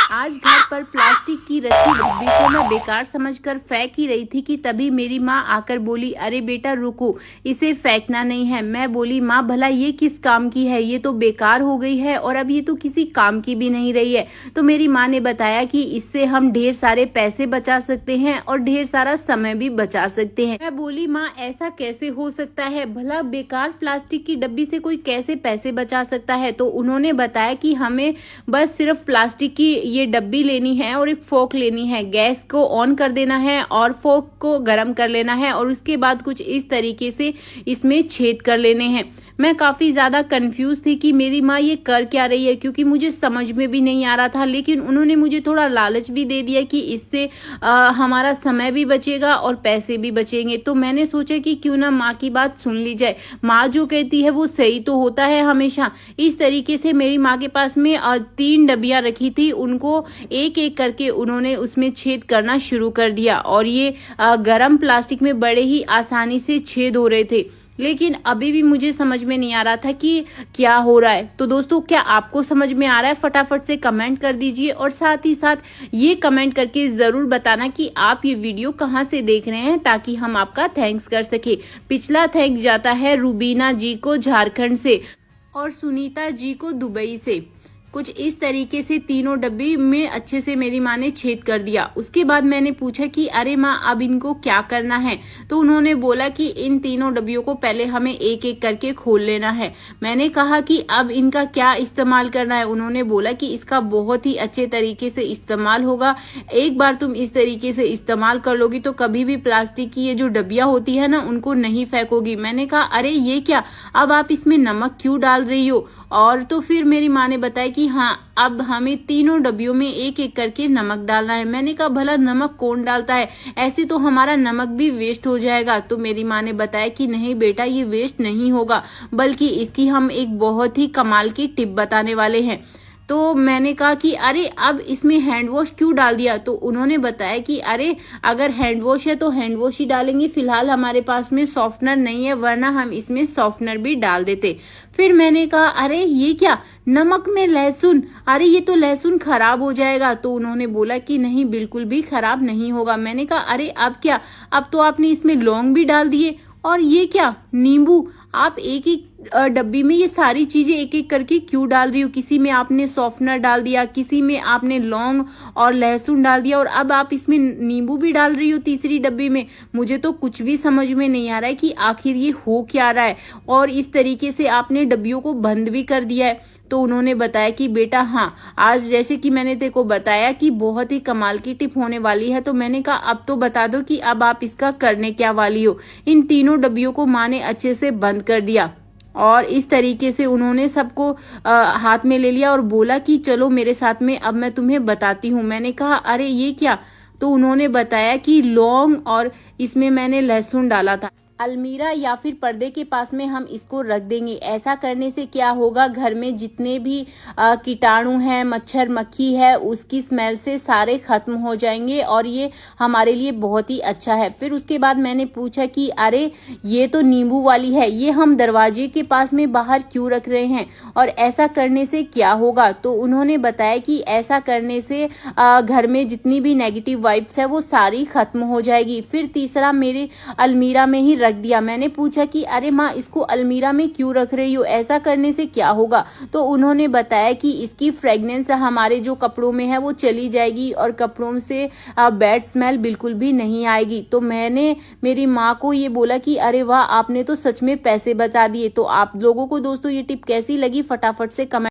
आज घर पर प्लास्टिक की रखी डिब्बी को मैं बेकार समझकर फेंक ही रही थी कि तभी मेरी माँ आकर बोली, अरे बेटा रुको, इसे फेंकना नहीं है। मैं बोली, माँ भला ये किस काम की है, ये तो बेकार हो गई है और अब ये तो किसी काम की भी नहीं रही है। तो मेरी माँ ने बताया कि इससे हम ढेर सारे पैसे बचा सकते हैं और ढेर सारा समय भी बचा सकते हैं। मैं बोली, माँ ऐसा कैसे हो सकता है, भला बेकार प्लास्टिक की डब्बी से कोई कैसे पैसे बचा सकता है। तो उन्होंने बताया कि हमें बस सिर्फ प्लास्टिक की ये डब्बी लेनी है और एक फोक लेनी है, गैस को ऑन कर देना है और फोक को गर्म कर लेना है और उसके बाद कुछ इस तरीके से इसमें छेद कर लेने हैं। मैं काफी ज्यादा कंफ्यूज थी कि मेरी माँ ये कर क्या रही है, क्योंकि मुझे समझ में भी नहीं आ रहा था। लेकिन उन्होंने मुझे थोड़ा लालच भी दे दिया कि इससे हमारा समय भी बचेगा और पैसे भी बचेंगे। तो मैंने सोचा कि क्यों ना माँ की बात सुन ली जाए, माँ जो कहती है वो सही तो होता है हमेशा। इस तरीके से मेरी माँ के पास में 3 डब्बियां रखी थी, उनको एक एक करके उन्होंने उसमें छेद करना शुरू कर दिया और ये गरम प्लास्टिक में बड़े ही आसानी से छेद हो रहे थे। लेकिन अभी भी मुझे समझ में नहीं आ रहा था कि क्या हो रहा है। तो दोस्तों, क्या आपको समझ में आ रहा है? फटाफट से कमेंट कर दीजिए और साथ ही साथ ये कमेंट करके जरूर बताना कि आप ये वीडियो कहाँ से देख रहे हैं, ताकि हम आपका थैंक्स कर सके। पिछला थैंक्स जाता है रूबीना जी को झारखंड से और सुनीता जी को दुबई से। कुछ इस तरीके से तीनों डब्बी में अच्छे से मेरी माँ ने छेद कर दिया। उसके बाद मैंने पूछा कि अरे माँ, अब इनको क्या करना है। तो उन्होंने बोला कि इन तीनों डब्बियों को पहले हमें एक एक करके खोल लेना है। मैंने कहा कि अब इनका क्या इस्तेमाल करना है। उन्होंने बोला कि इसका बहुत ही अच्छे तरीके से इस्तेमाल होगा। एक बार तुम इस तरीके से इस्तेमाल कर लोगी तो कभी भी प्लास्टिक की ये जो डब्बियां होती है ना, उनको नहीं फेंकोगी। मैंने कहा, अरे ये क्या, अब आप इसमें नमक क्यों डाल रही हो? और तो फिर मेरी माँ ने बताया कि हाँ, अब हमें तीनों डब्बियों में एक एक करके नमक डालना है। मैंने कहा, भला नमक कौन डालता है, ऐसे तो हमारा नमक भी वेस्ट हो जाएगा। तो मेरी माँ ने बताया कि नहीं बेटा, ये वेस्ट नहीं होगा, बल्कि इसकी हम एक बहुत ही कमाल की टिप बताने वाले हैं। तो मैंने कहा कि अरे अब इसमें हैंड वॉश क्यों डाल दिया। तो उन्होंने बताया कि अरे अगर हैंड वॉश है तो हैंड वॉश ही डालेंगे, फिलहाल हमारे पास में सॉफ्टनर नहीं है, वरना हम इसमें सॉफ्टनर भी डाल देते। फिर मैंने कहा, अरे ये क्या, नमक में लहसुन, अरे ये तो लहसुन खराब हो जाएगा। तो उन्होंने बोला कि नहीं, बिल्कुल भी खराब नहीं होगा। मैंने कहा, अरे अब क्या, अब तो आपने इसमें लौंग भी डाल दिए। और ये क्या, नींबू, आप एक एक डब्बी में ये सारी चीजें एक एक करके क्यों डाल रही हो? किसी में आपने सॉफ्टनर डाल दिया, किसी में आपने लौंग और लहसुन डाल दिया और अब आप इसमें नींबू भी डाल रही हो तीसरी डब्बी में। मुझे तो कुछ भी समझ में नहीं आ रहा है कि आखिर ये हो क्या रहा है। और इस तरीके से आपने डब्बियों को बंद भी कर दिया है। तो उन्होंने बताया कि बेटा हाँ, आज जैसे कि मैंने तेरे को बताया कि बहुत ही कमाल की टिप होने वाली है। तो मैंने कहा, अब तो बता दो कि अब आप इसका करने क्या वाली हो। इन तीनों डब्बियों को माँ ने अच्छे से बंद कर दिया और इस तरीके से उन्होंने सबको हाथ में ले लिया और बोला कि चलो मेरे साथ में, अब मैं तुम्हें बताती हूँ। मैंने कहा, अरे ये क्या? तो उन्होंने बताया कि लौंग और इसमें मैंने लहसुन डाला था। अलमीरा या फिर पर्दे के पास में हम इसको रख देंगे। ऐसा करने से क्या होगा, घर में जितने भी कीटाणु हैं, मच्छर मक्खी है, उसकी स्मेल से सारे खत्म हो जाएंगे और ये हमारे लिए बहुत ही अच्छा है। फिर उसके बाद मैंने पूछा कि अरे ये तो नींबू वाली है, ये हम दरवाजे के पास में बाहर क्यों रख रहे हैं और ऐसा करने से क्या होगा। तो उन्होंने बताया कि ऐसा करने से घर में जितनी भी नेगेटिव वाइब्स है वो सारी खत्म हो जाएगी। फिर तीसरा मेरे अलमीरा में ही रख दिया। मैंने पूछा कि अरे माँ, इसको अलमीरा में क्यों रख रही हो, ऐसा करने से क्या होगा। तो उन्होंने बताया कि इसकी फ्रेग्रेंस हमारे जो कपड़ों में है वो चली जाएगी और कपड़ों से बैड स्मेल बिल्कुल भी नहीं आएगी। तो मैंने मेरी माँ को ये बोला कि अरे वाह, आपने तो सच में पैसे बचा दिए। तो आप लोगों को दोस्तों ये टिप कैसी लगी, फटाफट से कमेंट